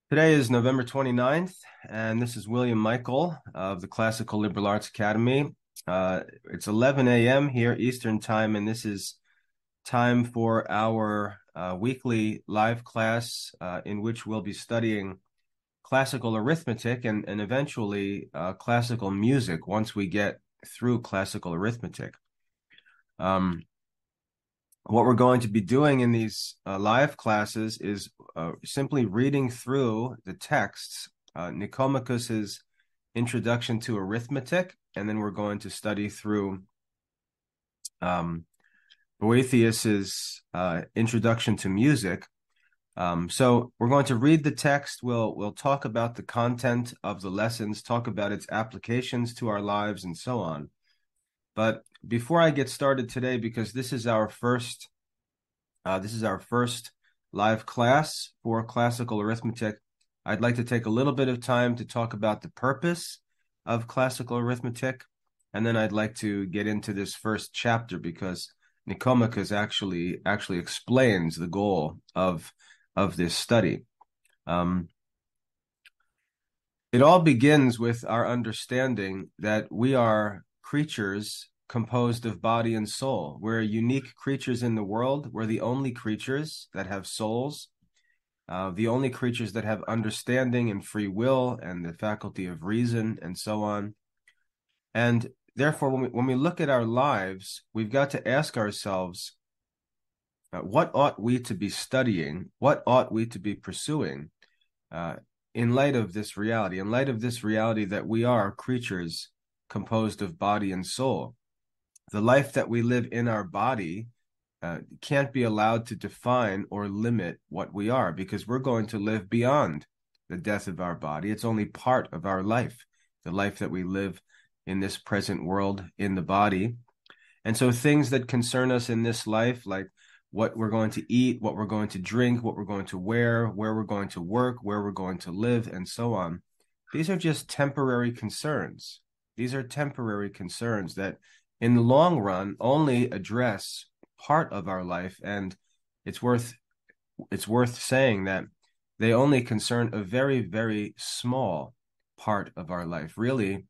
Today is November 29th, and this is William Michael of the Classical Liberal Arts Academy. It's 11 a.m. here Eastern Time, and this is time for our weekly live class in which we'll be studying classical arithmetic and eventually classical music once we get through classical arithmetic. Um, what we're going to be doing in these live classes is simply reading through the texts, Nicomachus's Introduction to Arithmetic, and then we're going to study through Boethius's Introduction to Music. So we're going to read the text. We'll talk about the content of the lessons, talk about its applications to our lives, and so on. But before I get started today, because this is our first live class for classical arithmetic, I'd like to take a little bit of time to talk about the purpose of classical arithmetic, and then I'd like to get into this first chapter because Nicomachus actually explains the goal of this study. It all begins with our understanding that we are creatures composed of body and soul. We're unique creatures in the world. We're the only creatures that have souls, the only creatures that have understanding and free will and the faculty of reason and so on. And therefore, when we look at our lives, we've got to ask ourselves, what ought we to be studying? What ought we to be pursuing in light of this reality that we are creatures composed of body and soul? The life that we live in our body can't be allowed to define or limit what we are, because we're going to live beyond the death of our body. It's only part of our life, the life that we live in this present world in the body. And so things that concern us in this life, like what we're going to eat, what we're going to drink, what we're going to wear, where we're going to work, where we're going to live, and so on, these are just temporary concerns. These are temporary concerns that in the long run only address part of our life, and it's worth saying that they only concern a very, very small part of our life. Really,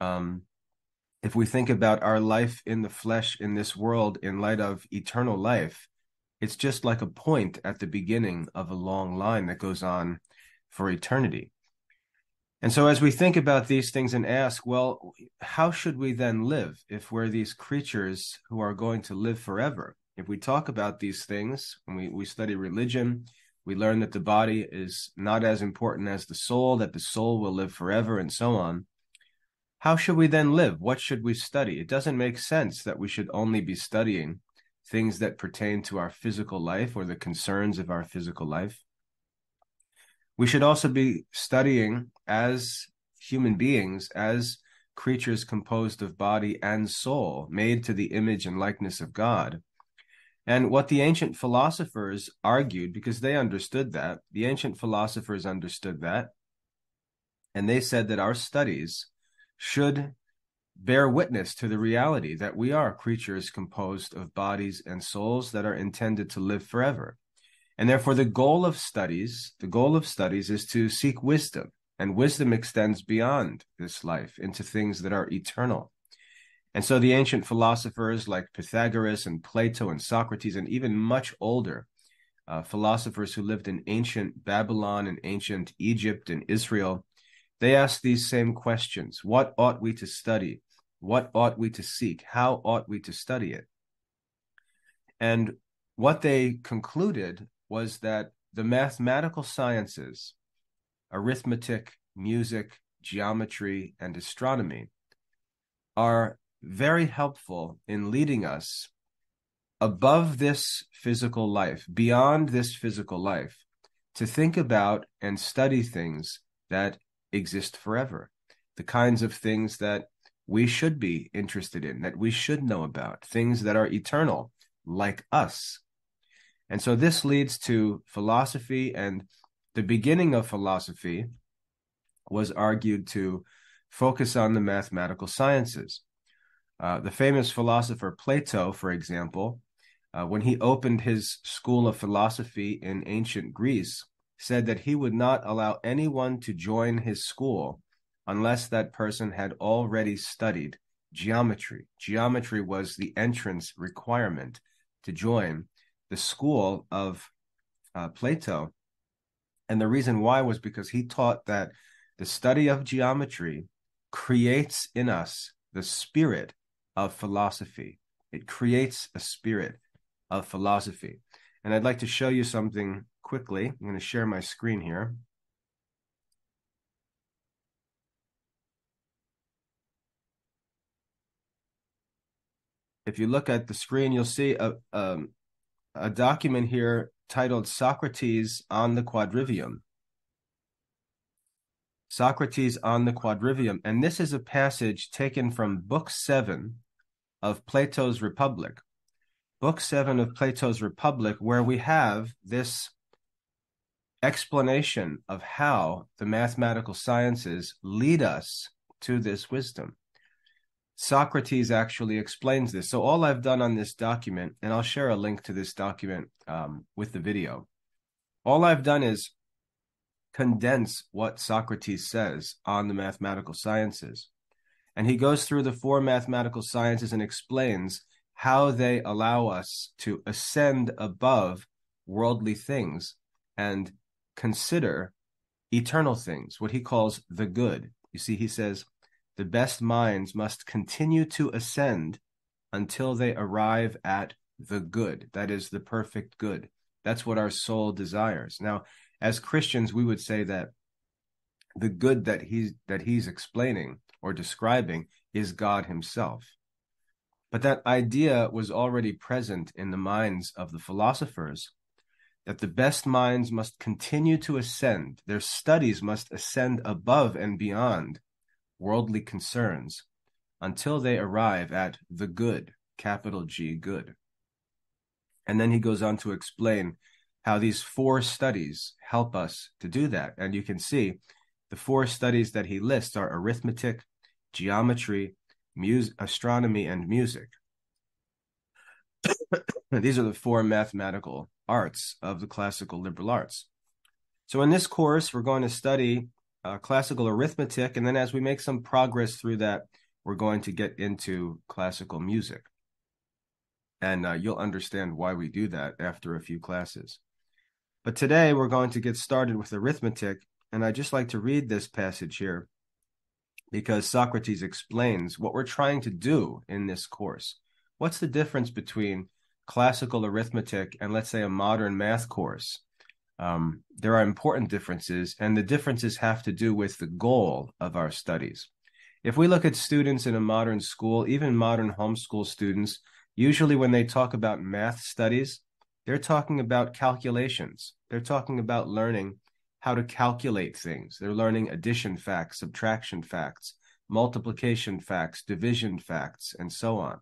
if we think about our life in the flesh in this world in light of eternal life, it's just like a point at the beginning of a long line that goes on for eternity. And so as we think about these things and ask, well, how should we then live if we're these creatures who are going to live forever? If we talk about these things, when we study religion, we learn that the body is not as important as the soul, that the soul will live forever, and so on. How should we then live? What should we study? It doesn't make sense that we should only be studying things that pertain to our physical life or the concerns of our physical life. We should also be studying as human beings, as creatures composed of body and soul, made to the image and likeness of God. And what the ancient philosophers argued, because they understood that, the ancient philosophers understood that, and they said that our studies should bear witness to the reality that we are creatures composed of bodies and souls that are intended to live forever. And therefore, the goal of studies is to seek wisdom, and wisdom extends beyond this life into things that are eternal. And so the ancient philosophers like Pythagoras and Plato and Socrates, and even much older philosophers who lived in ancient Babylon and ancient Egypt and Israel, they asked these same questions. What ought we to study? What ought we to seek? How ought we to study it? And what they concluded was that the mathematical sciences, arithmetic, music, geometry, and astronomy, are very helpful in leading us above this physical life, beyond this physical life, to think about and study things that exist forever, the kinds of things that we should be interested in, that we should know about, things that are eternal, like us. And so this leads to philosophy, and the beginning of philosophy was argued to focus on the mathematical sciences. The famous philosopher Plato, for example, when he opened his school of philosophy in ancient Greece, said that he would not allow anyone to join his school unless that person had already studied geometry. Geometry was the entrance requirement to join the school of Plato. And the reason why was because he taught that the study of geometry creates in us the spirit of philosophy. It creates a spirit of philosophy. And I'd like to show you something quickly. I'm going to share my screen here. If you look at the screen, you'll see a document here titled Socrates on the Quadrivium. Socrates on the Quadrivium. And this is a passage taken from Book 7 of Plato's Republic. Book 7 of Plato's Republic, where we have this explanation of how the mathematical sciences lead us to this wisdom. Socrates actually explains this. So all I've done on this document, and I'll share a link to this document with the video, all I've done is condense what Socrates says on the mathematical sciences. And he goes through the four mathematical sciences and explains how they allow us to ascend above worldly things and consider eternal things, what he calls the good. You see, he says, the best minds must continue to ascend until they arrive at the good. That is the perfect good. That's what our soul desires. Now, as Christians, we would say that the good that he's explaining or describing is God himself. But that idea was already present in the minds of the philosophers, that the best minds must continue to ascend. Their studies must ascend above and beyond worldly concerns until they arrive at the good, capital G, good. And then he goes on to explain how these four studies help us to do that. And you can see the four studies that he lists are arithmetic, geometry, astronomy, and music. These are the four mathematical arts of the classical liberal arts. So in this course, we're going to study classical arithmetic, and then as we make some progress through that, we're going to get into classical music. And you'll understand why we do that after a few classes. But today we're going to get started with arithmetic, and I'd just like to read this passage here because Socrates explains what we're trying to do in this course. What's the difference between classical arithmetic and, let's say, a modern math course? There are important differences, and the differences have to do with the goal of our studies. If we look at students in a modern school, even modern homeschool students, usually when they talk about math studies, they're talking about calculations. They're talking about learning how to calculate things. They're learning addition facts, subtraction facts, multiplication facts, division facts, and so on.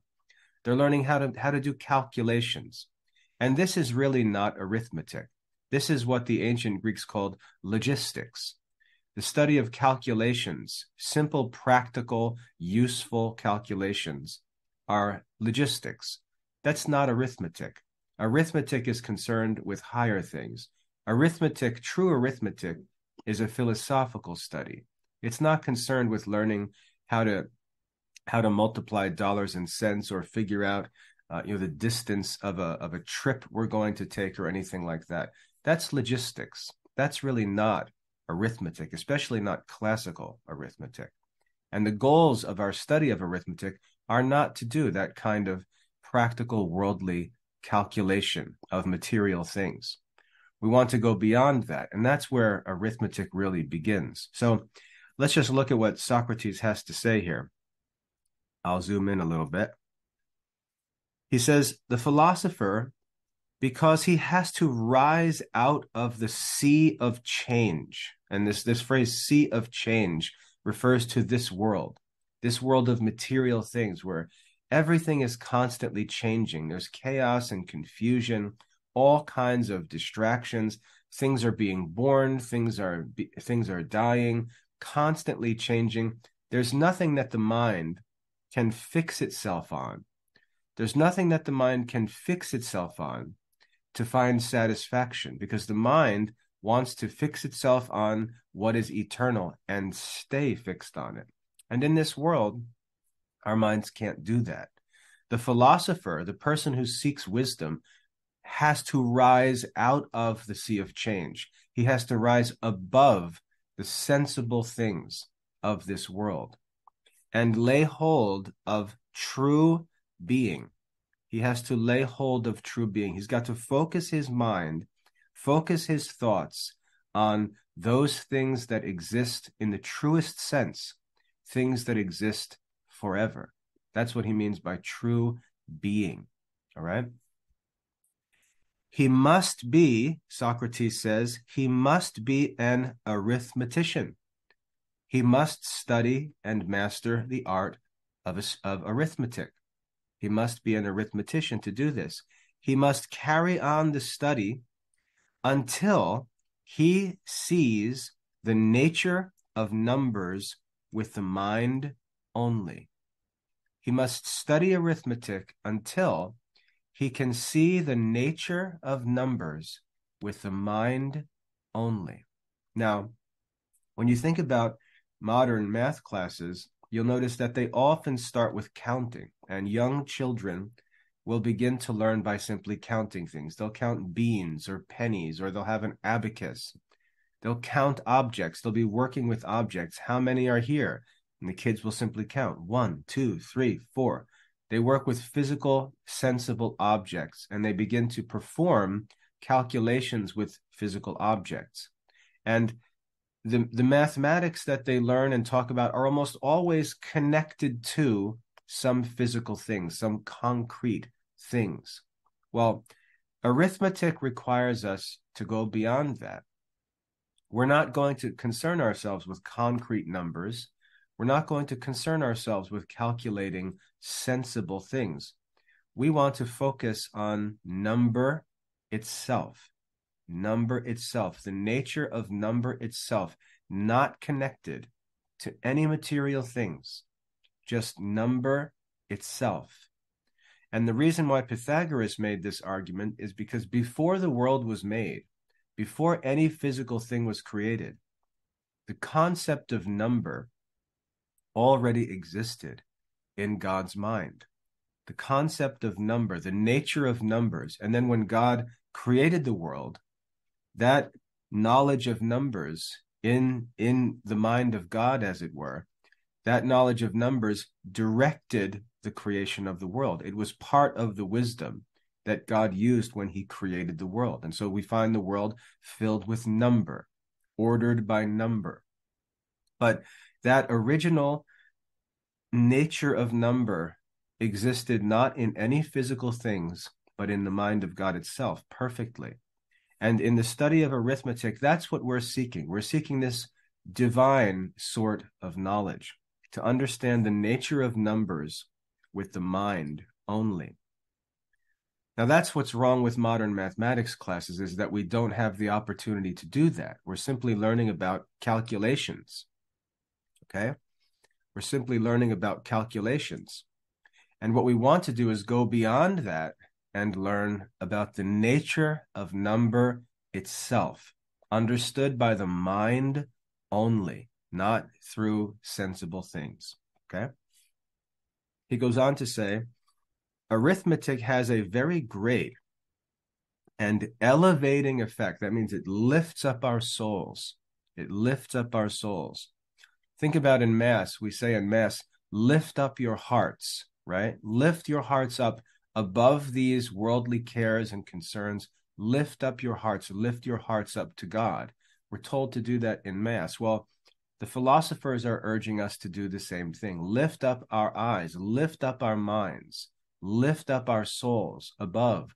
They're learning how to do calculations. And this is really not arithmetic. This is what the ancient Greeks called logistics. The study of calculations, simple, practical, useful calculations, are logistics. That's not arithmetic. Arithmetic is concerned with higher things. Arithmetic, true arithmetic, is a philosophical study. It's not concerned with learning how to multiply dollars and cents or figure out the distance of a trip we're going to take or anything like that. That's logistics. That's really not arithmetic, especially not classical arithmetic. And the goals of our study of arithmetic are not to do that kind of practical worldly calculation of material things. We want to go beyond that, and that's where arithmetic really begins. So let's just look at what Socrates has to say here. I'll zoom in a little bit. He says, the philosopher, because he has to rise out of the sea of change, and this phrase, sea of change, refers to this world of material things where everything is constantly changing. There's chaos and confusion, all kinds of distractions. Things are being born, things are dying, constantly changing. There's nothing that the mind can fix itself on. There's nothing that the mind can fix itself on to find satisfaction, because the mind wants to fix itself on what is eternal and stay fixed on it. And in this world, our minds can't do that. The philosopher, the person who seeks wisdom, has to rise out of the sea of change. He has to rise above the sensible things of this world and lay hold of true being. He has to lay hold of true being. He's got to focus his mind, focus his thoughts on those things that exist in the truest sense, things that exist forever. That's what he means by true being. All right? He must be, Socrates says, he must be an arithmetician. He must study and master the art of arithmetic. He must be an arithmetician to do this. He must carry on the study until he sees the nature of numbers with the mind only. He must study arithmetic until he can see the nature of numbers with the mind only. Now, when you think about modern math classes, you'll notice that they often start with counting, and young children will begin to learn by simply counting things. They'll count beans or pennies, or they'll have an abacus. They'll count objects. They'll be working with objects. How many are here? And the kids will simply count 1, 2, 3, 4. They work with physical, sensible objects, and they begin to perform calculations with physical objects. And the mathematics that they learn and talk about are almost always connected to some physical things, some concrete things. Well, arithmetic requires us to go beyond that. We're not going to concern ourselves with concrete numbers. We're not going to concern ourselves with calculating sensible things. We want to focus on number itself. Number itself, the nature of number itself, not connected to any material things, just number itself. And the reason why Pythagoras made this argument is because before the world was made, before any physical thing was created, the concept of number already existed in God's mind. The concept of number, the nature of numbers, and then when God created the world, that knowledge of numbers in the mind of God, as it were, that knowledge of numbers directed the creation of the world. It was part of the wisdom that God used when he created the world. And so we find the world filled with number, ordered by number. But that original nature of number existed not in any physical things, but in the mind of God itself perfectly. And in the study of arithmetic, that's what we're seeking. We're seeking this divine sort of knowledge, to understand the nature of numbers with the mind only. Now, that's what's wrong with modern mathematics classes, is that we don't have the opportunity to do that. We're simply learning about calculations, okay? We're simply learning about calculations. And what we want to do is go beyond that and learn about the nature of number itself, understood by the mind only, not through sensible things, okay? He goes on to say, arithmetic has a very great and elevating effect. That means it lifts up our souls. It lifts up our souls. Think about in Mass, we say in Mass, lift up your hearts, right? Lift your hearts up above these worldly cares and concerns. Lift up your hearts up to God. We're told to do that in Mass. Well, the philosophers are urging us to do the same thing. Lift up our eyes, lift up our minds, lift up our souls above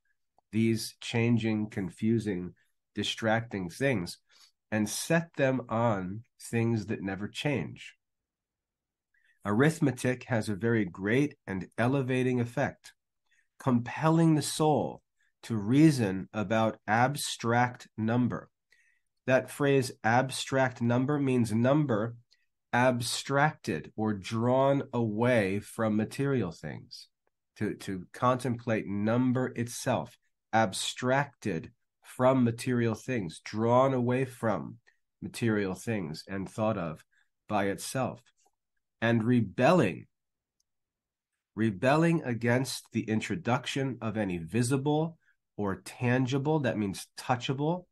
these changing, confusing, distracting things, and set them on things that never change. Arithmetic has a very great and elevating effect, compelling the soul to reason about abstract number. That phrase, abstract number, means number abstracted or drawn away from material things, to contemplate number itself, abstracted from material things, drawn away from material things and thought of by itself, and rebelling against the introduction of any visible or tangible, that means touchable,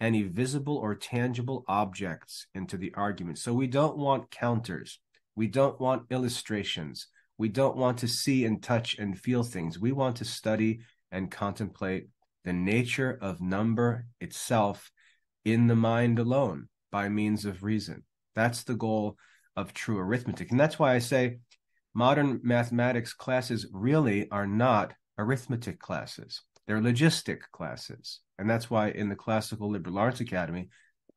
any visible or tangible objects into the argument. So we don't want counters. We don't want illustrations. We don't want to see and touch and feel things. We want to study and contemplate the nature of number itself in the mind alone by means of reason. That's the goal of true arithmetic. And that's why I say modern mathematics classes really are not arithmetic classes. They're logistic classes. And that's why in the Classical Liberal Arts Academy,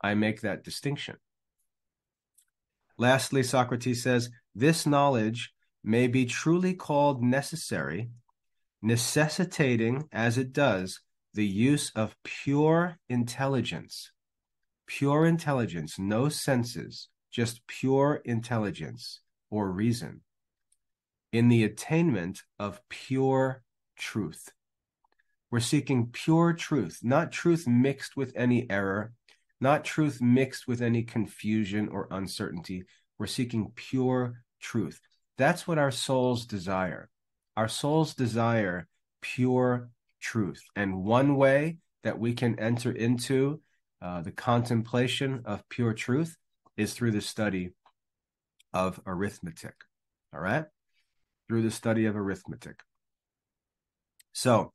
I make that distinction. Lastly, Socrates says, this knowledge may be truly called necessary, necessitating, as it does, the use of pure intelligence. Pure intelligence, no senses, just pure intelligence or reason, in the attainment of pure truth. We're seeking pure truth, not truth mixed with any error, not truth mixed with any confusion or uncertainty. We're seeking pure truth. That's what our souls desire. Our souls desire pure truth. And one way that we can enter into the contemplation of pure truth is through the study of arithmetic. All right? Through the study of arithmetic. So,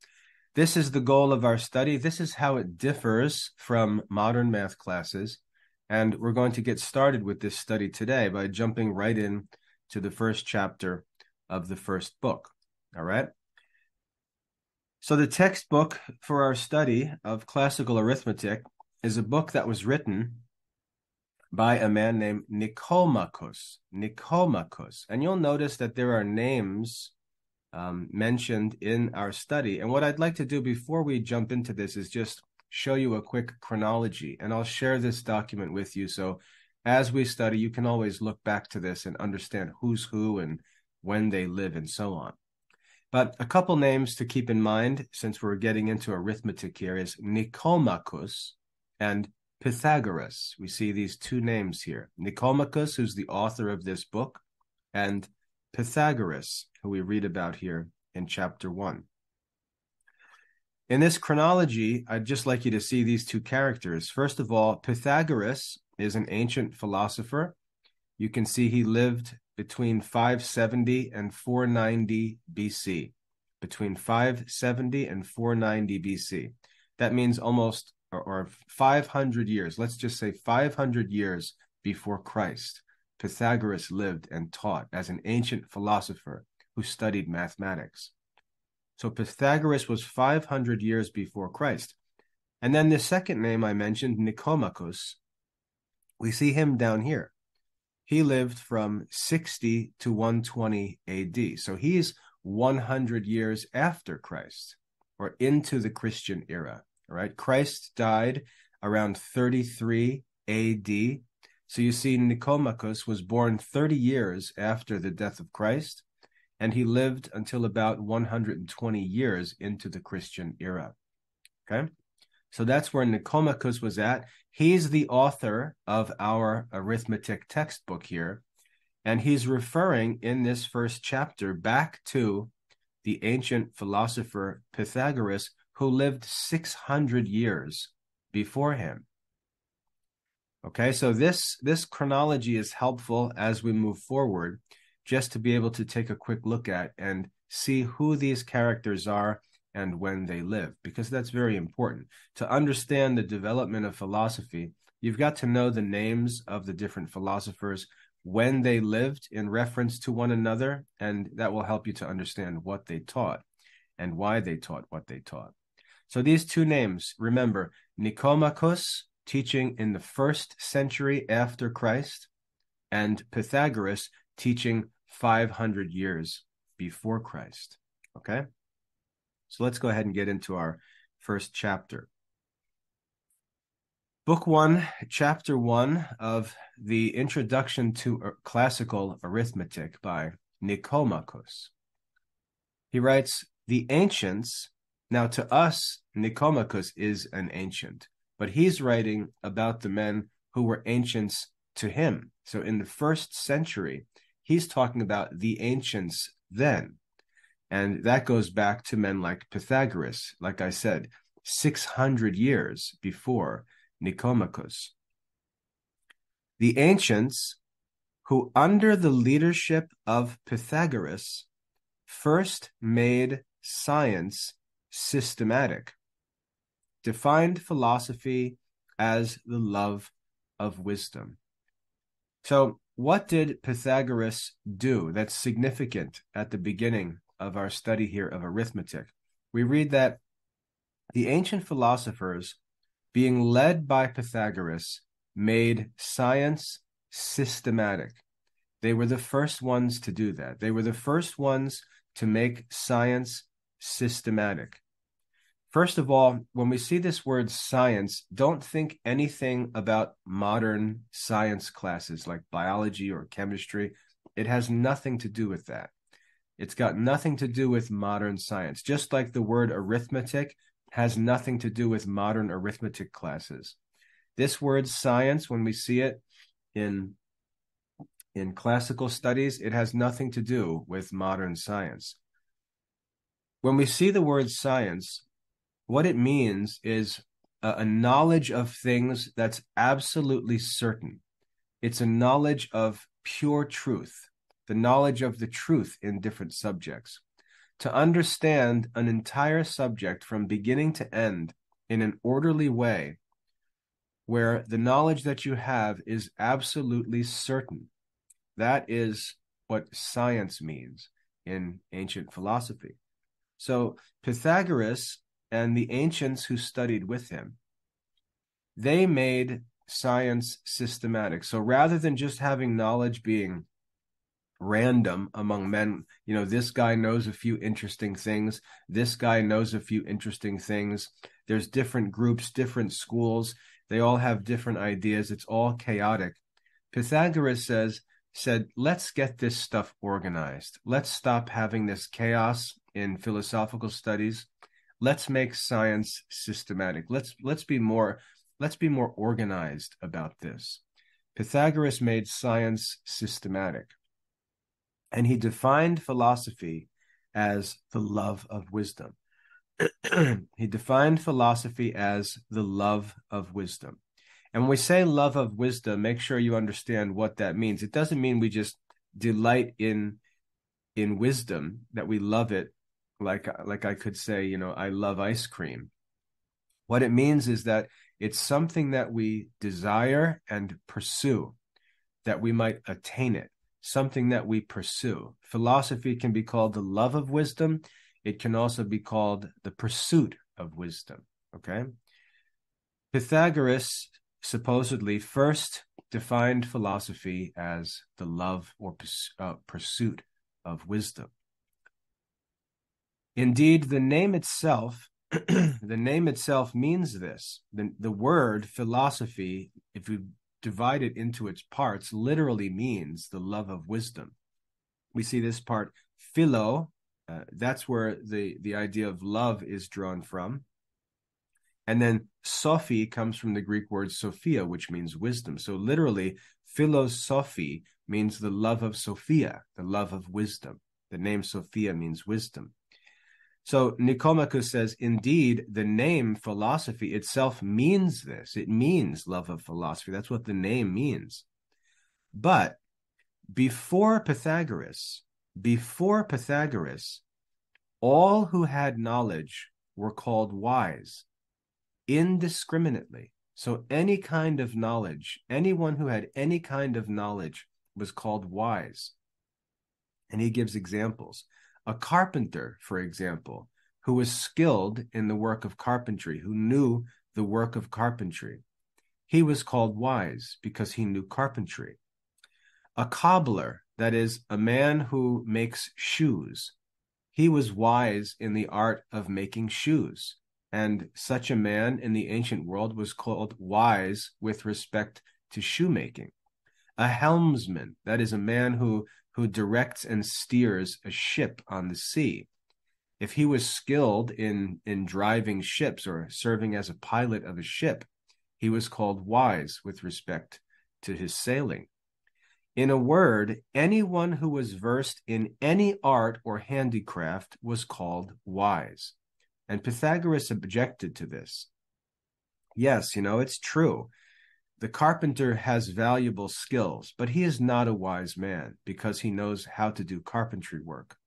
this is the goal of our study. This is how it differs from modern math classes. And we're going to get started with this study today by jumping right in to the first chapter of the first book. All right? So the textbook for our study of classical arithmetic is a book that was written by a man named Nicomachus. Nicomachus. And you'll notice that there are names mentioned in our study. And what I'd like to do before we jump into this is just show you a quick chronology. And I'll share this document with you. So as we study, you can always look back to this and understand who's who and when they live and so on. But a couple names to keep in mind, since we're getting into arithmetic here, is Nicomachus and Pythagoras. We see these two names here. Nicomachus, who's the author of this book, and Pythagoras, who we read about here in chapter 1. In this chronology, I'd just like you to see these two characters. First of all, Pythagoras is an ancient philosopher. You can see he lived between 570 and 490 BC. Between 570 and 490 BC. That means almost, or 500 years, let's just say 500 years before Christ. Pythagoras lived and taught as an ancient philosopher who studied mathematics. So Pythagoras was 500 years before Christ. And then the second name I mentioned, Nicomachus, we see him down here. He lived from 60 to 120 AD. So he's 100 years after Christ, or into the Christian era. All right? Christ died around 33 AD. So you see, Nicomachus was born 30 years after the death of Christ, and he lived until about 120 years into the Christian era. Okay? So that's where Nicomachus was at. He's the author of our arithmetic textbook here, and he's referring in this first chapter back to the ancient philosopher Pythagoras, who lived 600 years before him. Okay, so this chronology is helpful as we move forward, just to be able to take a quick look at and see who these characters are and when they live, because that's very important. To understand the development of philosophy, you've got to know the names of the different philosophers, when they lived in reference to one another, and that will help you to understand what they taught and why they taught what they taught. So these two names, remember, Nicomachus, teaching in the 1st century after Christ, and Pythagoras, teaching 500 years before Christ. Okay? So let's go ahead and get into our first chapter. Book 1, Chapter 1 of the Introduction to Classical Arithmetic by Nicomachus. He writes, "The ancients Now, to us, Nicomachus is an ancient, but he's writing about the men who were ancients to him. So in the first century, he's talking about the ancients then. And that goes back to men like Pythagoras, like I said, 600 years before Nicomachus. The ancients who, under the leadership of Pythagoras, first made science systematic, defined philosophy as the love of wisdom. So, what did Pythagoras do that's significant at the beginning of our study here of arithmetic? We read that the ancient philosophers, being led by Pythagoras, made science systematic. They were the first ones to do that. They were the first ones to make science systematic. First of all, when we see this word science, don't think anything about modern science classes like biology or chemistry. It has nothing to do with that. It's got nothing to do with modern science, just like the word arithmetic has nothing to do with modern arithmetic classes. This word science, when we see it in classical studies, it has nothing to do with modern science. When we see the word science, what it means is a knowledge of things that's absolutely certain. It's a knowledge of pure truth, the knowledge of the truth in different subjects. To understand an entire subject from beginning to end in an orderly way, where the knowledge that you have is absolutely certain. That is what science means in ancient philosophy. So Pythagoras and the ancients who studied with him, they made science systematic. So rather than just having knowledge being random among men, this guy knows a few interesting things, this guy knows a few interesting things, there's different groups, different schools, they all have different ideas, it's all chaotic. Pythagoras said, let's get this stuff organized. Let's stop having this chaos in philosophical studies. Let's make science systematic. Let's be more organized about this. Pythagoras made science systematic, and he defined philosophy as the love of wisdom. He defined philosophy as the love of wisdom. And when we say love of wisdom, make sure you understand what that means. It doesn't mean we just delight in wisdom, that we love it like I could say, I love ice cream. What it means is that it's something that we desire and pursue, that we might attain it, something that we pursue. Philosophy can be called the love of wisdom. It can also be called the pursuit of wisdom, okay? Pythagoras supposedly first defined philosophy as the love or pursuit of wisdom. Indeed, the name itself, means this. The word philosophy, if you divide it into its parts, literally means the love of wisdom. We see this part, philo, that's where the idea of love is drawn from. And then Sophi comes from the Greek word Sophia, which means wisdom. So literally, philosophy means the love of Sophia, the love of wisdom. The name Sophia means wisdom. So Nicomachus says, indeed, the name philosophy itself means this. It means love of philosophy. That's what the name means. But before Pythagoras, all who had knowledge were called wise, indiscriminately. So any kind of knowledge, anyone who had any kind of knowledge was called wise. And he gives examples. A carpenter, for example, who was skilled in the work of carpentry, who knew the work of carpentry, he was called wise because he knew carpentry. A cobbler, that is, a man who makes shoes, he was wise in the art of making shoes. And such a man in the ancient world was called wise with respect to shoemaking. A helmsman, that is, a man who directs and steers a ship on the sea. If he was skilled in driving ships or serving as a pilot of a ship, he was called wise with respect to his sailing. In a word, anyone who was versed in any art or handicraft was called wise. And Pythagoras objected to this. Yes, it's true. The carpenter has valuable skills, but he is not a wise man because he knows how to do carpentry work.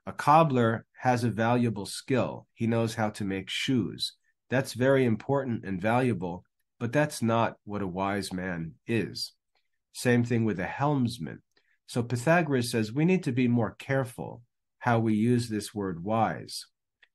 A cobbler has a valuable skill. He knows how to make shoes. That's very important and valuable, but that's not what a wise man is. Same thing with a helmsman. So Pythagoras says we need to be more careful how we use this word wise.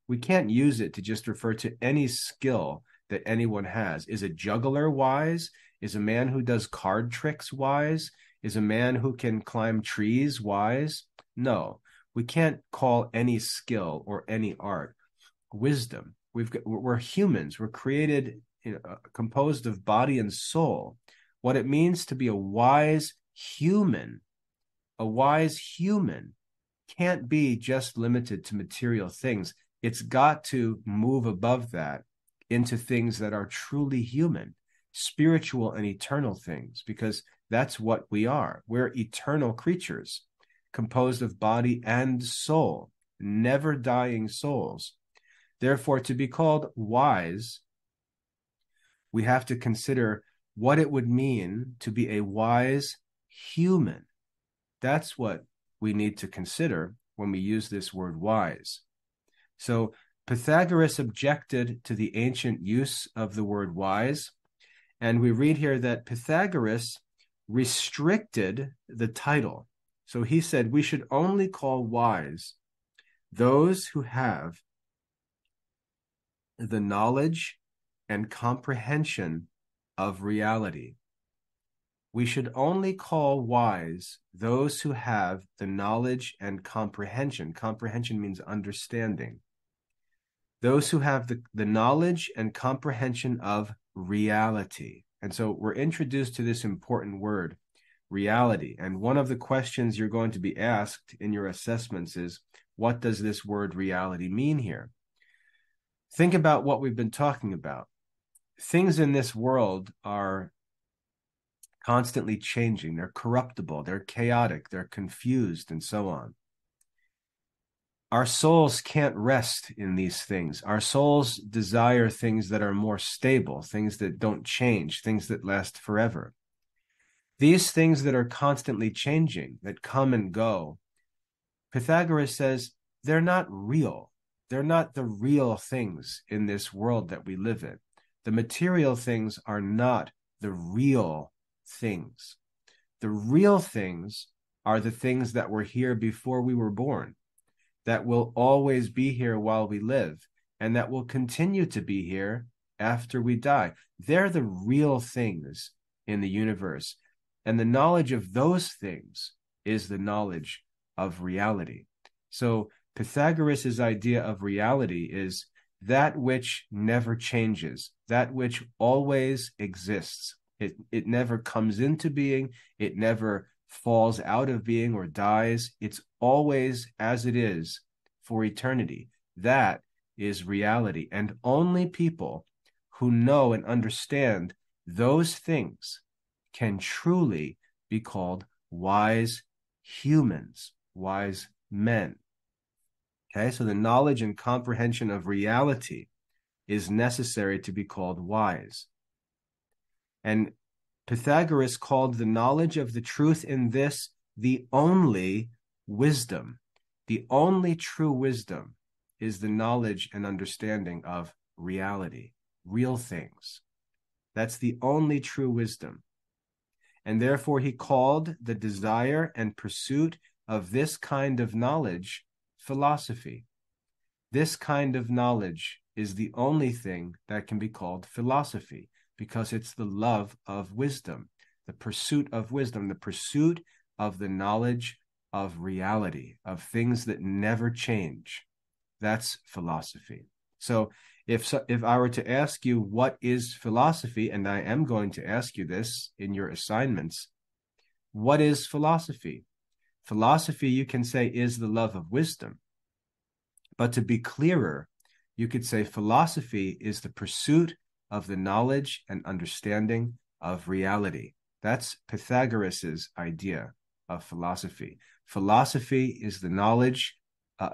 We can't use it to just refer to any skill that anyone has. Is a juggler wise? Is a man who does card tricks wise? Is a man who can climb trees wise? No, we can't call any skill or any art wisdom. We're humans. We're created, composed of body and soul. What it means to be a wise human can't be just limited to material things. It's got to move above that into things that are truly human, spiritual and eternal things, because that's what we are. We're eternal creatures composed of body and soul, never dying souls. Therefore, to be called wise, we have to consider what it would mean to be a wise human. That's what we need to consider when we use this word wise. So Pythagoras objected to the ancient use of the word wise, and we read here that Pythagoras restricted the title. So he said we should only call wise those who have the knowledge and comprehension of reality. We should only call wise those who have the knowledge and comprehension. Comprehension means understanding. Those who have the knowledge and comprehension of reality. And so we're introduced to this important word, reality. And one of the questions you're going to be asked in your assessments is, what does this word reality mean here? Think about what we've been talking about. Things in this world are constantly changing. They're corruptible, they're chaotic, they're confused, and so on. Our souls can't rest in these things. Our souls desire things that are more stable, things that don't change, things that last forever. These things that are constantly changing, that come and go, Pythagoras says they're not real. They're not the real things in this world that we live in. The material things are not the real things. The real things are the things that were here before we were born, that will always be here while we live, and that will continue to be here after we die. They're the real things in the universe. And the knowledge of those things is the knowledge of reality. So Pythagoras' idea of reality is that which never changes, that which always exists. It never comes into being, it never falls out of being or dies. It's always as it is for eternity. That is reality. And only people who know and understand those things can truly be called wise humans, wise men. Okay, so the knowledge and comprehension of reality is necessary to be called wise. And Pythagoras called the knowledge of the truth in this the only wisdom. The only true wisdom is the knowledge and understanding of reality, real things. That's the only true wisdom. And therefore he called the desire and pursuit of this kind of knowledge philosophy. This kind of knowledge is the only thing that can be called philosophy, because it's the love of wisdom, the pursuit of wisdom, the pursuit of the knowledge of reality, of things that never change. That's philosophy. So if I were to ask you what is philosophy, and I am going to ask you this in your assignments, what is philosophy? Philosophy, you can say, is the love of wisdom. But to be clearer, you could say philosophy is the pursuit of the knowledge and understanding of reality. That's Pythagoras's idea of philosophy. Philosophy is the knowledge,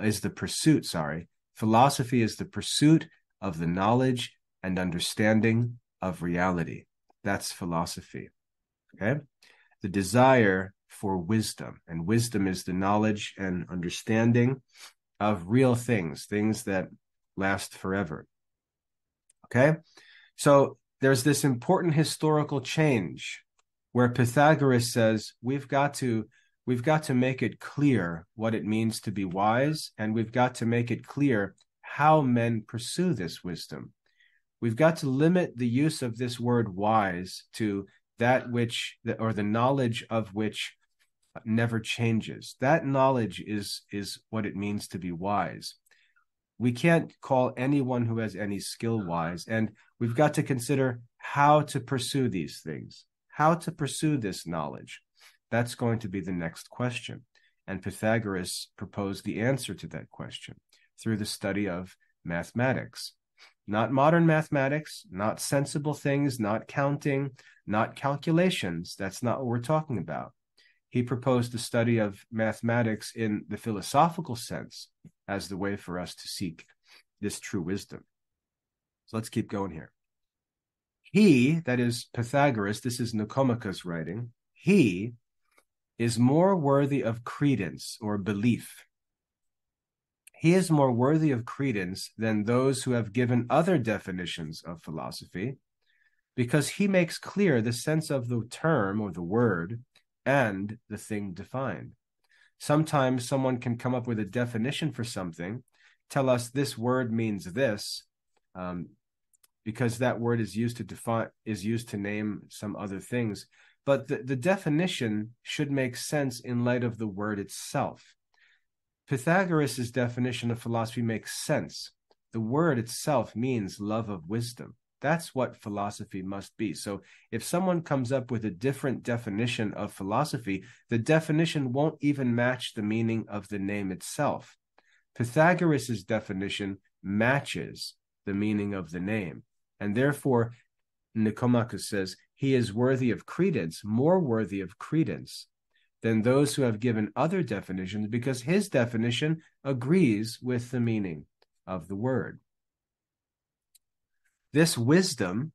is the pursuit, sorry. Philosophy is the pursuit of the knowledge and understanding of reality. That's philosophy, okay? The desire for wisdom, and wisdom is the knowledge and understanding of real things, things that last forever, okay? So there's this important historical change where Pythagoras says we've got to make it clear what it means to be wise, and we've got to make it clear how men pursue this wisdom. We've got to limit the use of this word wise to that which, or the knowledge of which never changes. That knowledge is what it means to be wise. We can't call anyone who has any skill wise, and we've got to consider how to pursue these things, how to pursue this knowledge. That's going to be the next question. And Pythagoras proposed the answer to that question through the study of mathematics. Not modern mathematics, not sensible things, not counting, not calculations. That's not what we're talking about. He proposed the study of mathematics in the philosophical sense as the way for us to seek this true wisdom. So let's keep going here. He, that is Pythagoras, this is Nicomachus writing, he is more worthy of credence or belief. He is more worthy of credence than those who have given other definitions of philosophy, because he makes clear the sense of the term or the word and the thing defined. Sometimes someone can come up with a definition for something, tell us this word means this, because that word is used to name some other things. But the definition should make sense in light of the word itself. Pythagoras' definition of philosophy makes sense. The word itself means love of wisdom. That's what philosophy must be. So if someone comes up with a different definition of philosophy, the definition won't even match the meaning of the name itself. Pythagoras' definition matches the meaning of the name. And therefore, Nicomachus says, he is worthy of credence, more worthy of credence than those who have given other definitions, because his definition agrees with the meaning of the word. This wisdom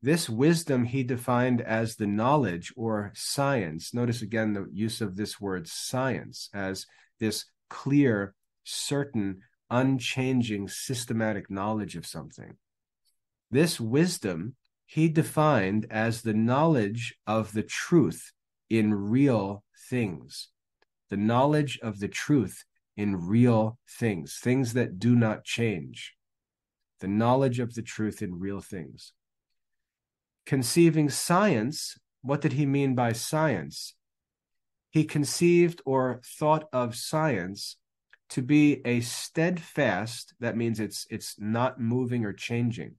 he defined as the knowledge or science. Notice again the use of this word science as this clear, certain, unchanging, systematic knowledge of something. This wisdom he defined as the knowledge of the truth in real things. The knowledge of the truth in real things, things that do not change. The knowledge of the truth in real things. Conceiving science, what did he mean by science? He conceived or thought of science to be a steadfast, that means it's not moving or changing,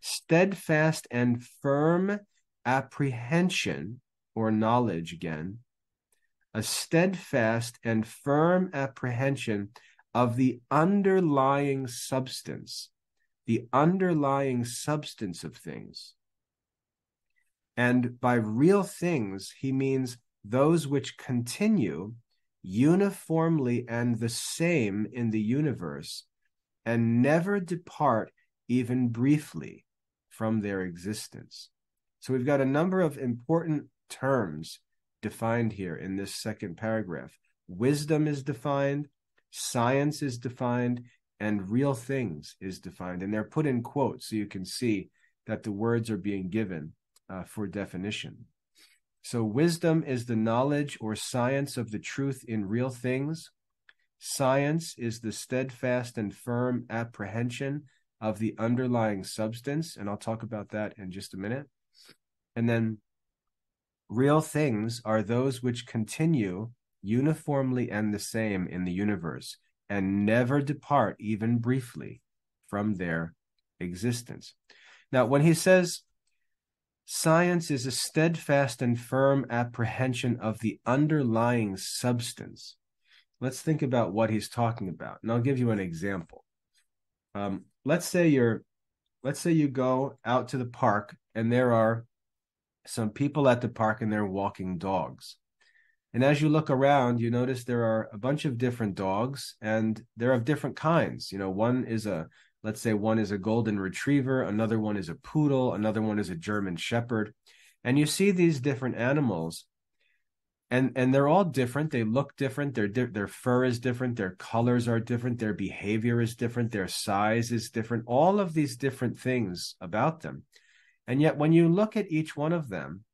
steadfast and firm apprehension, or knowledge again, a steadfast and firm apprehension of the underlying substance of things. And by real things, he means those which continue uniformly and the same in the universe and never depart even briefly from their existence. So we've got a number of important terms defined here in this second paragraph. Wisdom is defined, science is defined, and real things is defined. And they're put in quotes so you can see that the words are being given for definition. So wisdom is the knowledge or science of the truth in real things. Science is the steadfast and firm apprehension of the underlying substance, and I'll talk about that in just a minute. And then real things are those which continue uniformly and the same in the universe and never depart even briefly from their existence. Now, when he says science is a steadfast and firm apprehension of the underlying substance, let's think about what he's talking about. And I'll give you an example. Let's say you go out to the park and there are some people at the park and they're walking dogs. And as you look around, you notice there are a bunch of different dogs and they're of different kinds. Let's say one is a golden retriever, another one is a poodle, another one is a German shepherd. And you see these different animals and they're all different. They look different. Their fur is different. Their colors are different. Their behavior is different. Their size is different. All of these different things about them. And yet, when you look at each one of them,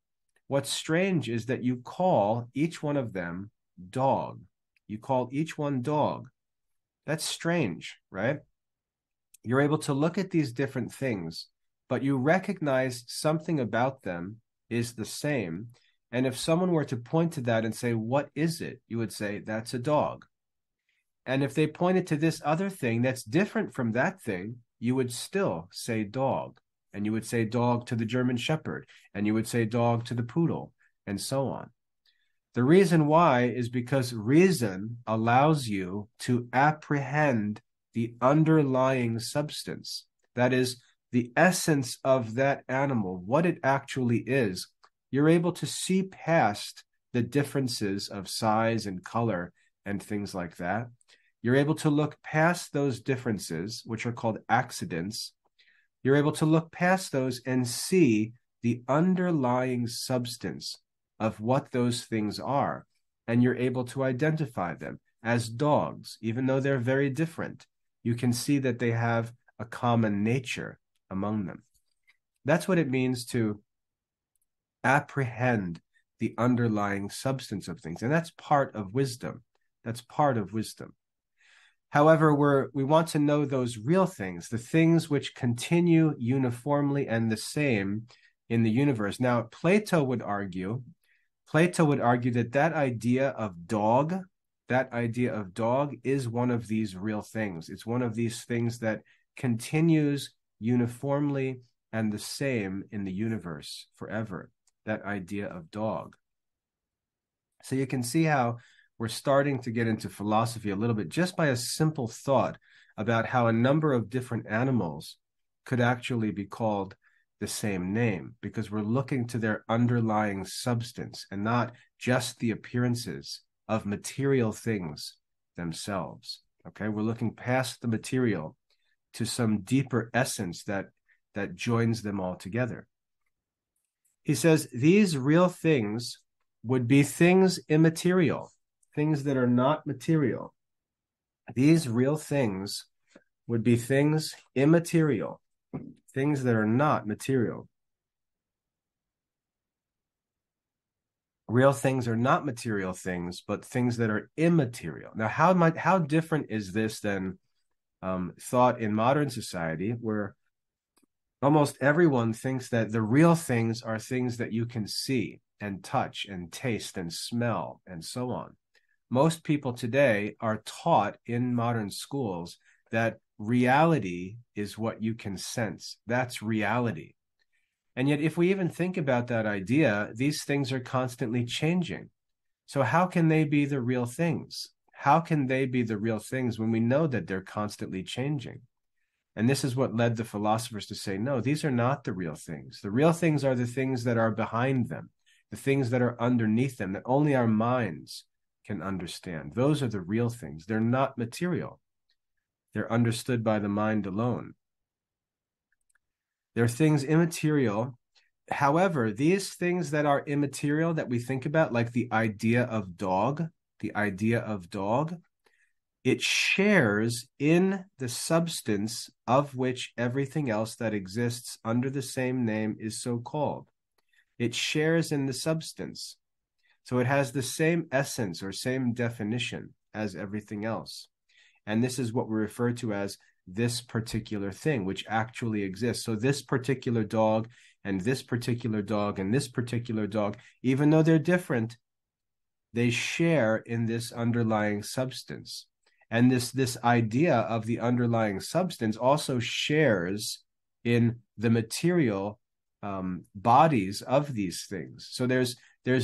what's strange is that you call each one of them dog. You call each one dog. That's strange, right? You're able to look at these different things, but you recognize something about them is the same. And if someone were to point to that and say, what is it? You would say, that's a dog. And if they pointed to this other thing that's different from that thing, you would still say dog. And you would say dog to the German shepherd, and you would say dog to the poodle, and so on. The reason why is because reason allows you to apprehend the underlying substance. That is, the essence of that animal, what it actually is. You're able to see past the differences of size and color and things like that. You're able to look past those differences, which are called accidents. You're able to look past those and see the underlying substance of what those things are. And you're able to identify them as dogs, even though they're very different. You can see that they have a common nature among them. That's what it means to apprehend the underlying substance of things. And that's part of wisdom. That's part of wisdom. However, we want to know those real things, the things which continue uniformly and the same in the universe. Now, Plato would argue that idea of dog is one of these real things. It's one of these things that continues uniformly and the same in the universe forever, that idea of dog. So you can see how we're starting to get into philosophy a little bit just by a simple thought about how a number of different animals could actually be called the same name, because we're looking to their underlying substance and not just the appearances of material things themselves. Okay, we're looking past the material to some deeper essence that joins them all together. He says these real things would be things immaterial, things that are not material. These real things would be things immaterial, things that are not material. Real things are not material things, but things that are immaterial. Now, how different is this than thought in modern society, where almost everyone thinks that the real things are things that you can see and touch and taste and smell and so on. Most people today are taught in modern schools that reality is what you can sense. That's reality. And yet, if we even think about that idea, these things are constantly changing. So how can they be the real things? How can they be the real things when we know that they're constantly changing? And this is what led the philosophers to say, no, these are not the real things. The real things are the things that are behind them, the things that are underneath them, that only our minds can understand. Those are the real things. They're not material. They're understood by the mind alone. They're things immaterial. However, these things that are immaterial that we think about, like the idea of dog, it shares in the substance of which everything else that exists under the same name is so called. It shares in the substance. So it has the same essence or same definition as everything else. And this is what we refer to as this particular thing, which actually exists. So this particular dog and this particular dog and this particular dog, even though they're different, they share in this underlying substance. And this idea of the underlying substance also shares in the material bodies of these things. So there's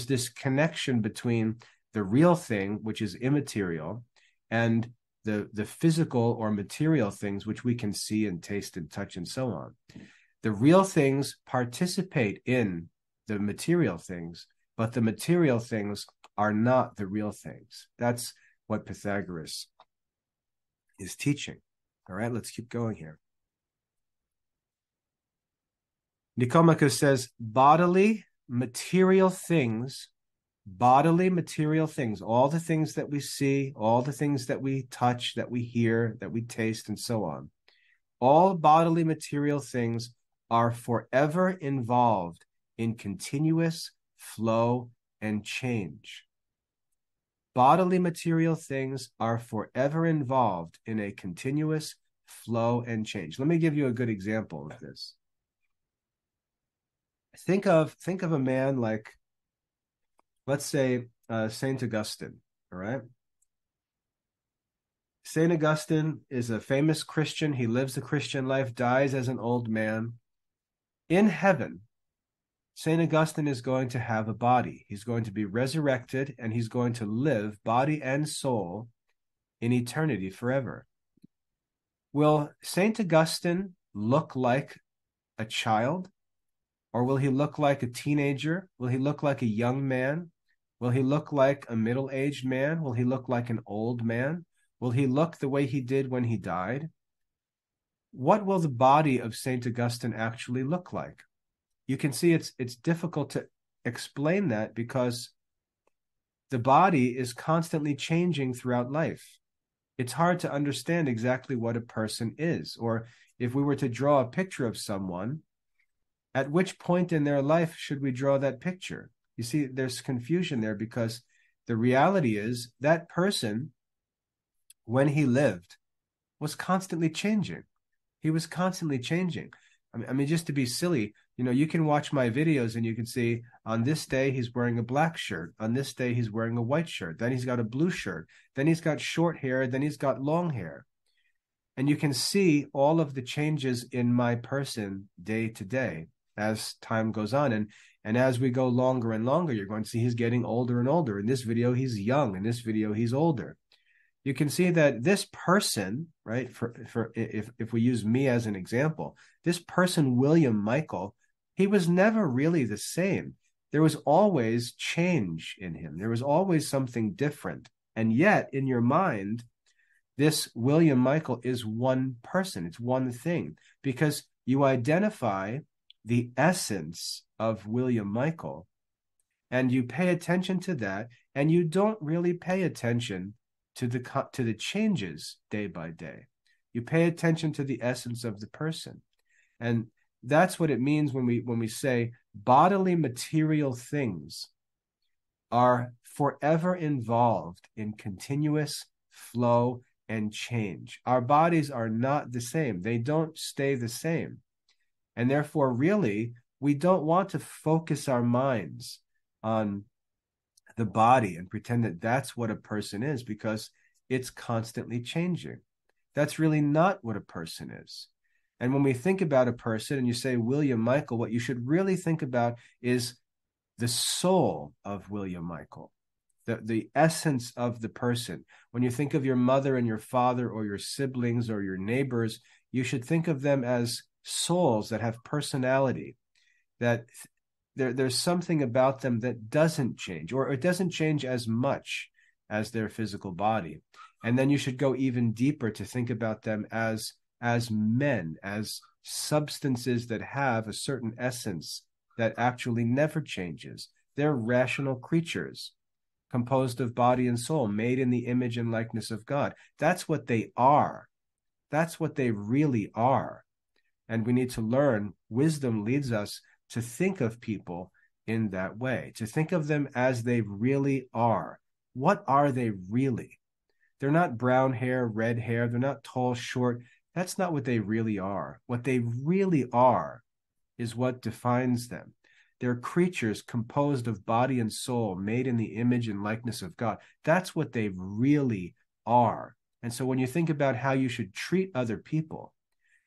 this connection between the real thing, which is immaterial, and the physical or material things which we can see and taste and touch and so on. The real things participate in the material things, but the material things are not the real things. That's what Pythagoras is teaching. All right, let's keep going here. Nicomachus says, bodily material things, all the things that we see, all the things that we touch, that we hear, that we taste, and so on, all bodily material things are forever involved in continuous flow and change. Bodily material things are forever involved in a continuous flow and change. Let me give you a good example of this. Think of a man like, let's say, Saint Augustine, all right? Saint Augustine is a famous Christian. He lives the Christian life, dies as an old man. In heaven, Saint Augustine is going to have a body. He's going to be resurrected, and he's going to live, body and soul, in eternity forever. Will Saint Augustine look like a child? Or will he look like a teenager? Will he look like a young man? Will he look like a middle-aged man? Will he look like an old man? Will he look the way he did when he died? What will the body of Saint Augustine actually look like? You can see it's difficult to explain that because the body is constantly changing throughout life. It's hard to understand exactly what a person is. Or if we were to draw a picture of someone, at which point in their life should we draw that picture? You see, there's confusion there because the reality is that person, when he lived, was constantly changing. He was constantly changing. I mean, just to be silly, you can watch my videos and you can see on this day he's wearing a black shirt. On this day he's wearing a white shirt. Then he's got a blue shirt. Then he's got short hair. Then he's got long hair. And you can see all of the changes in my person day to day as time goes on. And as we go longer and longer, you're going to see he's getting older and older. In this video, he's young. In this video, he's older. You can see that this person, right, if we use me as an example, this person, William Michael, he was never really the same. There was always change in him. There was always something different. And yet, in your mind, this William Michael is one person. It's one thing because you identify the essence of William Michael and you pay attention to that, and you don't really pay attention to the changes day by day. You pay attention to the essence of the person. And that's what it means when we say bodily material things are forever involved in continuous flow and change. Our bodies are not the same. They don't stay the same. And therefore, really, we don't want to focus our minds on the body and pretend that that's what a person is because it's constantly changing. That's really not what a person is. And when we think about a person and you say William Michael, what you should really think about is the soul of William Michael, the essence of the person. When you think of your mother and your father or your siblings or your neighbors, you should think of them as souls that have personality, that there's something about them that doesn't change, or it doesn't change as much as their physical body. And then you should go even deeper to think about them as men, as substances that have a certain essence that actually never changes. They're rational creatures composed of body and soul, made in the image and likeness of God. That's what they are. That's what they really are. And we need to learn. Wisdom leads us to think of people in that way, to think of them as they really are. What are they really? They're not brown hair, red hair. They're not tall, short. That's not what they really are. What they really are is what defines them. They're creatures composed of body and soul, made in the image and likeness of God. That's what they really are. And so when you think about how you should treat other people,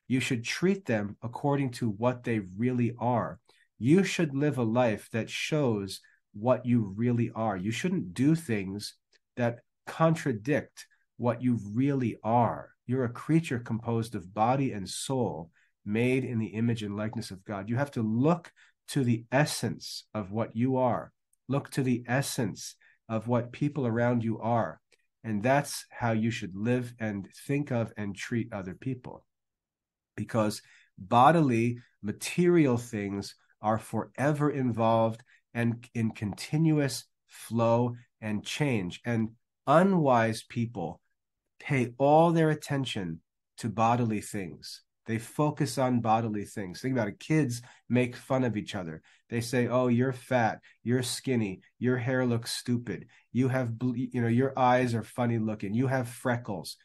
you should treat them according to what they really are. You should live a life that shows what you really are. You shouldn't do things that contradict what you really are. You're a creature composed of body and soul, made in the image and likeness of God. You have to look to the essence of what you are. Look to the essence of what people around you are. And that's how you should live and think of and treat other people. Because bodily, material things are forever involved and in continuous flow and change. And unwise people pay all their attention to bodily things. They focus on bodily things. Think about it. Kids make fun of each other. They say, "Oh, you're fat, you're skinny, your hair looks stupid. You have, your eyes are funny looking. You have freckles."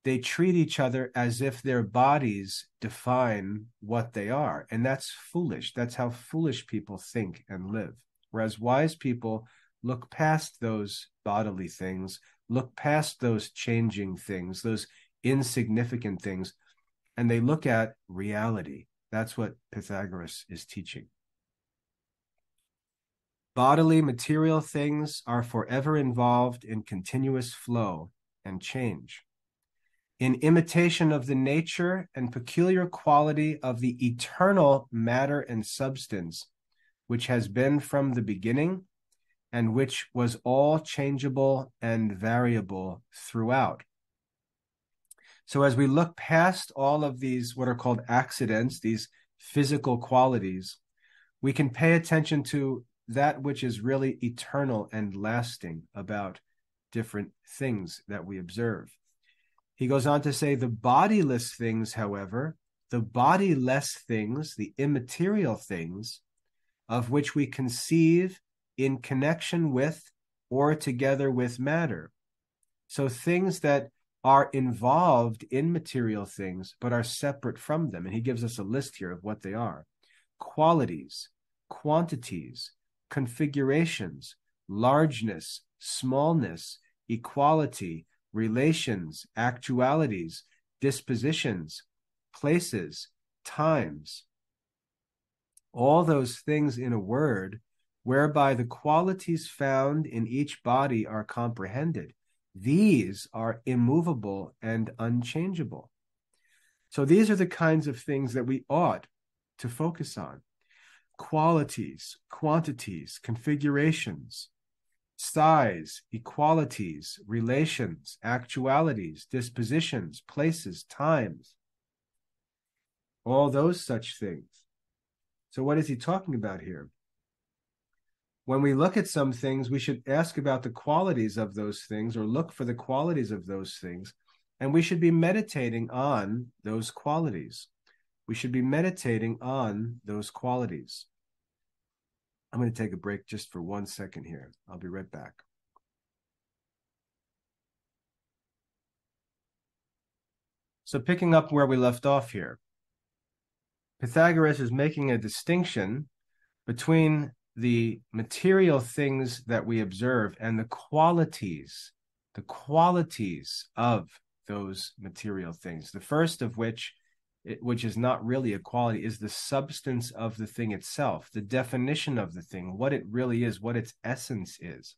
They treat each other as if their bodies define what they are. And that's foolish. That's how foolish people think and live. Whereas wise people look past those bodily things, look past those changing things, those insignificant things, and they look at reality. That's what Pythagoras is teaching. Bodily, material things are forever involved in continuous flow and change, in imitation of the nature and peculiar quality of the eternal matter and substance, which has been from the beginning, and which was all changeable and variable throughout. So as we look past all of these, what are called accidents, these physical qualities, we can pay attention to that which is really eternal and lasting about different things that we observe. He goes on to say, the bodiless things, however, the bodiless things, the immaterial things, of which we conceive in connection with or together with matter. So things that are involved in material things, but are separate from them. And he gives us a list here of what they are. Qualities, quantities, configurations, largeness, smallness, equality, relations, actualities, dispositions, places, times. All those things in a word, whereby the qualities found in each body are comprehended. These are immovable and unchangeable. So these are the kinds of things that we ought to focus on. Qualities, quantities, configurations, size, equalities, relations, actualities, dispositions, places, times, all those such things. So what is he talking about here? When we look at some things, we should ask about the qualities of those things, or look for the qualities of those things, and we should be meditating on those qualities. We should be meditating on those qualities. I'm going to take a break just for 1 second here. I'll be right back. So picking up where we left off here, Pythagoras is making a distinction between the material things that we observe and the qualities of those material things. The first of which is not really a quality, is the substance of the thing itself, the definition of the thing, what it really is, what its essence is.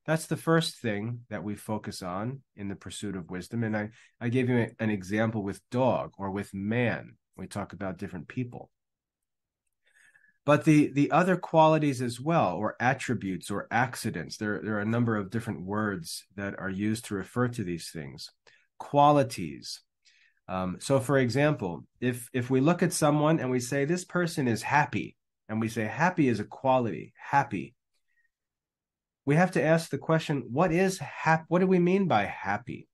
That's the first thing that we focus on in the pursuit of wisdom. And I gave you an example with dog or with man. We talk about different people. But the other qualities as well, or attributes or accidents, there are a number of different words that are used to refer to these things. Qualities. So for example, if we look at someone and we say, this person is happy, and we say happy is a quality, happy, we have to ask the question, what is happy? What do we mean by happy?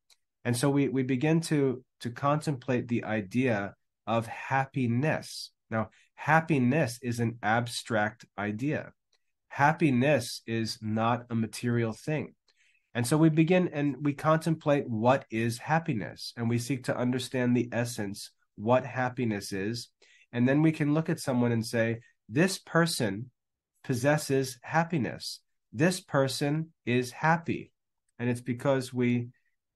And so we begin to contemplate the idea of happiness. Now, happiness is an abstract idea. Happiness is not a material thing. And so we begin and we contemplate what is happiness, and we seek to understand the essence, what happiness is. And then we can look at someone and say, this person possesses happiness. This person is happy. And it's because we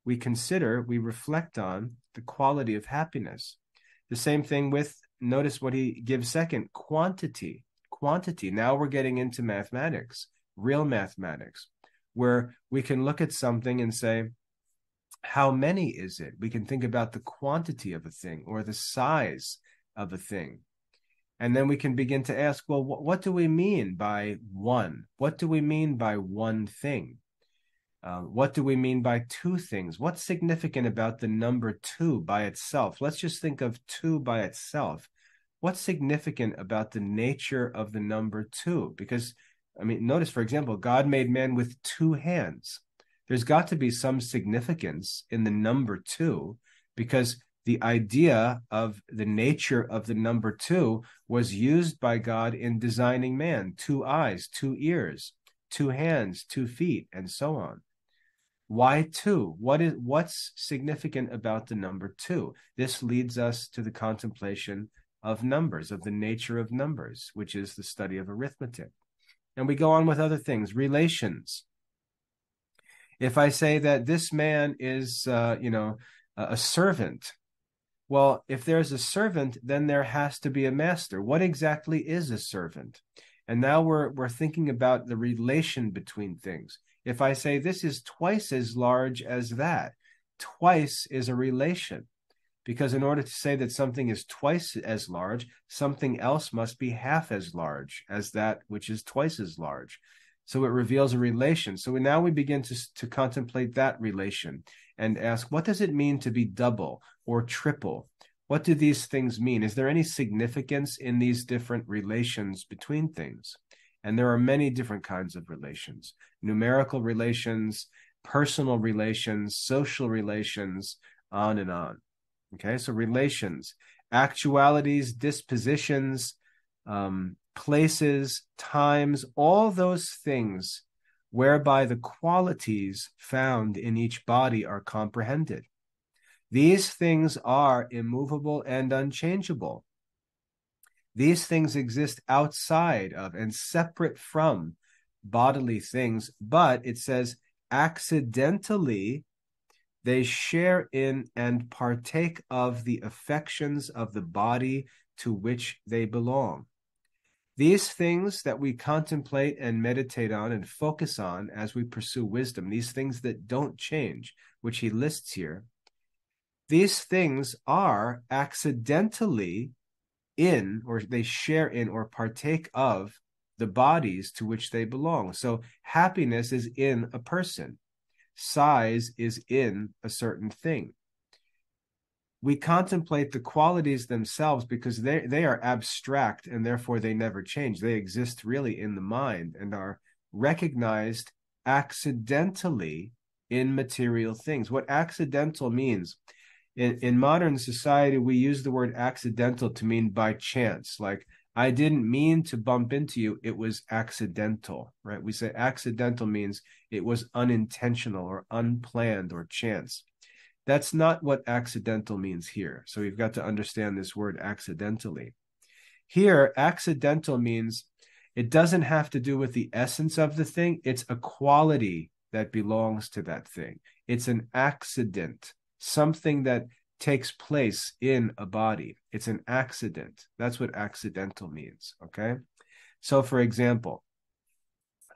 reflect on the quality of happiness. The same thing with, notice what he gives second, quantity. Quantity. Now we're getting into mathematics, real mathematics, where we can look at something and say, How many is it? We can think about the quantity of a thing or the size of a thing. And then we can begin to ask, well, what do we mean by one? What do we mean by one thing? What do we mean by two things? What's significant about the number two by itself? Let's just think of two by itself. What's significant about the nature of the number two? Because, I mean, notice, for example, God made man with two hands. There's got to be some significance in the number two, because the idea of the nature of the number two was used by God in designing man: two eyes, two ears, two hands, 2 feet, and so on. Why two? What's significant about the number two? This leads us to the contemplation of numbers, of the nature of numbers, which is the study of arithmetic. And we go on with other things, relations. If I say that this man is, a servant, well, if there's a servant, then there has to be a master. What exactly is a servant? And now we're thinking about the relation between things. If I say this is twice as large as that, twice is a relation, because in order to say that something is twice as large, something else must be half as large as that which is twice as large. So it reveals a relation. So now we begin to contemplate that relation and ask, what does it mean to be double or triple? What do these things mean? Is there any significance in these different relations between things? And there are many different kinds of relations: numerical relations, personal relations, social relations, on and on. Okay, so relations, actualities, dispositions, places, times, all those things whereby the qualities found in each body are comprehended. These things are immovable and unchangeable. These things exist outside of and separate from bodily things, but it says accidentally they share in and partake of the affections of the body to which they belong. These things that we contemplate and meditate on and focus on as we pursue wisdom, these things that don't change, which he lists here, these things are accidentally in, or they share in or partake of, the bodies to which they belong. So happiness is in a person. Size is in a certain thing. We contemplate the qualities themselves because they are abstract and therefore they never change. They exist really in the mind and are recognized accidentally in material things. What accidental means, in modern society, we use the word accidental to mean by chance. Like, I didn't mean to bump into you, it was accidental, right? We say accidental means it was unintentional or unplanned or chance. That's not what accidental means here. So we've got to understand this word accidentally. Here, accidental means it doesn't have to do with the essence of the thing. It's a quality that belongs to that thing. It's an accident, something that takes place in a body. It's an accident. That's what accidental means, okay? So, for example,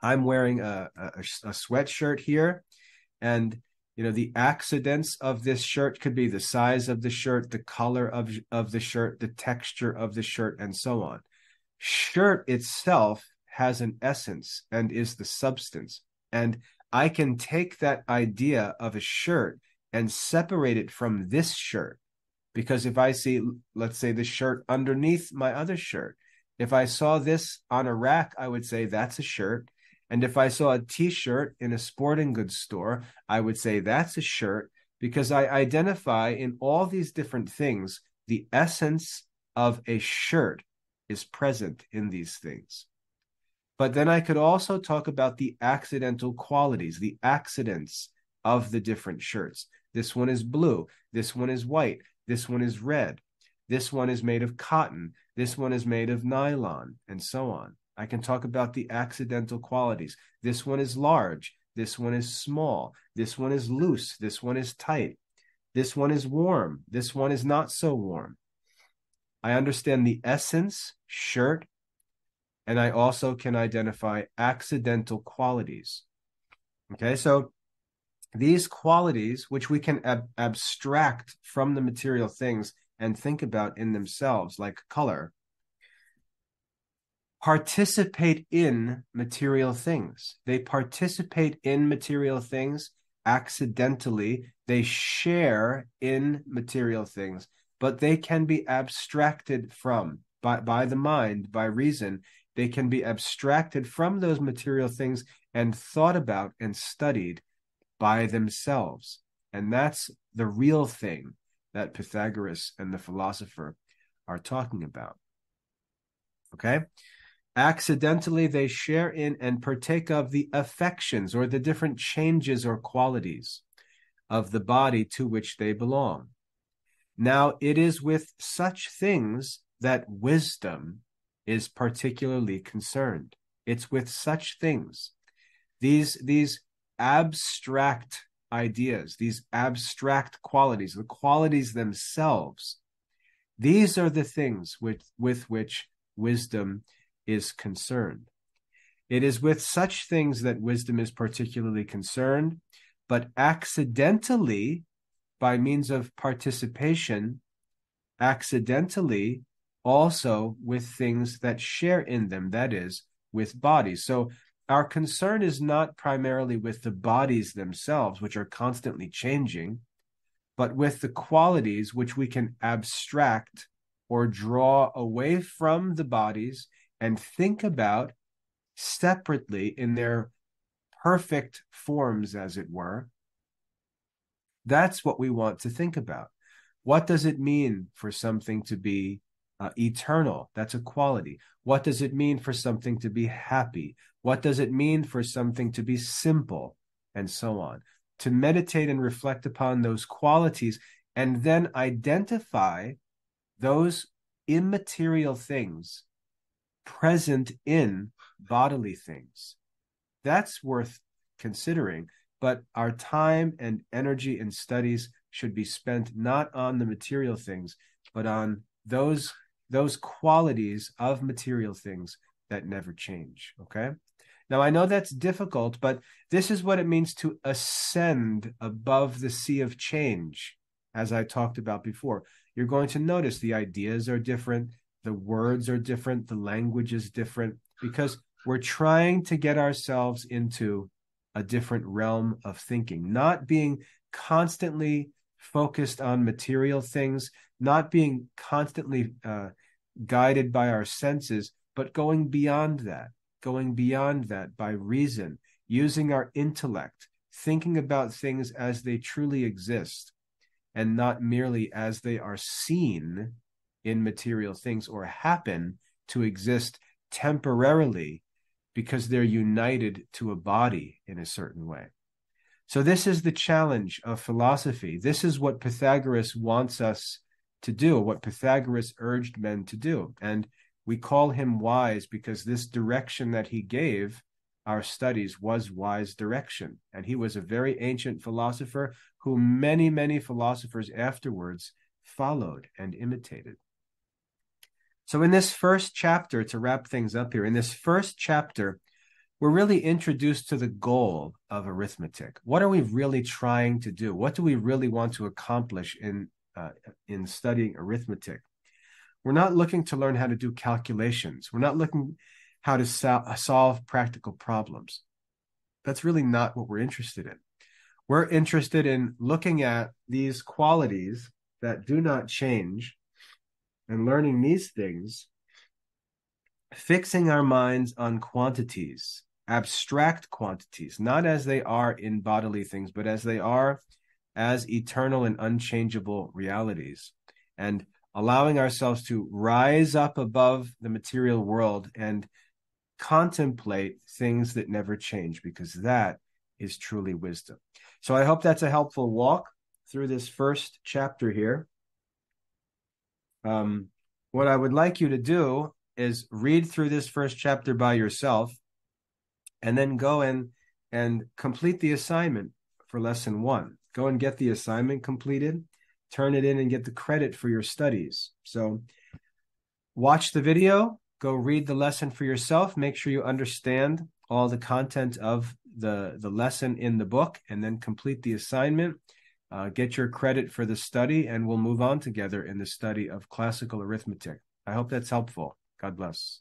I'm wearing a sweatshirt here, and the accidents of this shirt could be the size of the shirt, the color of the shirt, the texture of the shirt, and so on. Shirt itself has an essence and is the substance. And I can take that idea of a shirt and separate it from this shirt. Because if I see, let's say, the shirt underneath my other shirt, if I saw this on a rack, I would say that's a shirt. And if I saw a t-shirt in a sporting goods store, I would say that's a shirt, because I identify in all these different things, the essence of a shirt is present in these things. But then I could also talk about the accidental qualities, the accidents of the different shirts. This one is blue. This one is white. This one is red. This one is made of cotton. This one is made of nylon, and so on. I can talk about the accidental qualities. This one is large. This one is small. This one is loose. This one is tight. This one is warm. This one is not so warm. I understand the essence, shirt, and I also can identify accidental qualities. Okay, so these qualities, which we can abstract from the material things and think about in themselves, like color, participate in material things. They participate in material things accidentally. They share in material things, but they can be abstracted from by the mind, by reason. They can be abstracted from those material things and thought about and studied by themselves. And that's the real thing that Pythagoras and the philosopher are talking about. Okay? Accidentally, they share in and partake of the affections or the different changes or qualities of the body to which they belong. Now, it is with such things that wisdom is particularly concerned. It's with such things. These abstract ideas, these abstract qualities, the qualities themselves, these are the things with which wisdom is concerned. It is with such things that wisdom is particularly concerned, but accidentally, by means of participation, accidentally also with things that share in them, that is, with bodies. So our concern is not primarily with the bodies themselves, which are constantly changing, but with the qualities which we can abstract or draw away from the bodies and think about separately in their perfect forms, as it were. That's what we want to think about. What does it mean for something to be eternal? That's a quality. What does it mean for something to be happy? What does it mean for something to be simple? And so on. To meditate and reflect upon those qualities and then identify those immaterial things present in bodily things. That's worth considering, but our time and energy and studies should be spent not on the material things, but on those qualities of material things that never change. Okay? Now, I know that's difficult, but this is what it means to ascend above the sea of change, as I talked about before. You're going to notice the ideas are different, the words are different, the language is different, because we're trying to get ourselves into a different realm of thinking, not being constantly focused on material things, not being constantly guided by our senses, but going beyond that by reason, using our intellect, thinking about things as they truly exist and not merely as they are seen in material things or happen to exist temporarily because they're united to a body in a certain way. So this is the challenge of philosophy. This is what Pythagoras wants us to do, what Pythagoras urged men to do. And we call him wise because this direction that he gave our studies was wise direction. And he was a very ancient philosopher who many, many philosophers afterwards followed and imitated. So in this first chapter, to wrap things up here, in this first chapter, we're really introduced to the goal of arithmetic. What are we really trying to do? What do we really want to accomplish in studying arithmetic? We're not looking to learn how to do calculations. We're not looking how to solve practical problems. That's really not what we're interested in. We're interested in looking at these qualities that do not change and learning these things, fixing our minds on quantities, abstract quantities, not as they are in bodily things, but as they are as eternal and unchangeable realities, and allowing ourselves to rise up above the material world and contemplate things that never change, because that is truly wisdom. So I hope that's a helpful walk through this first chapter here. What I would like you to do is read through this first chapter by yourself and then go in and complete the assignment for lesson 1. Go and get the assignment completed, turn it in and get the credit for your studies. So watch the video, go read the lesson for yourself, make sure you understand all the content of the lesson in the book and then complete the assignment. Get your credit for the study, and we'll move on together in the study of classical arithmetic. I hope that's helpful. God bless.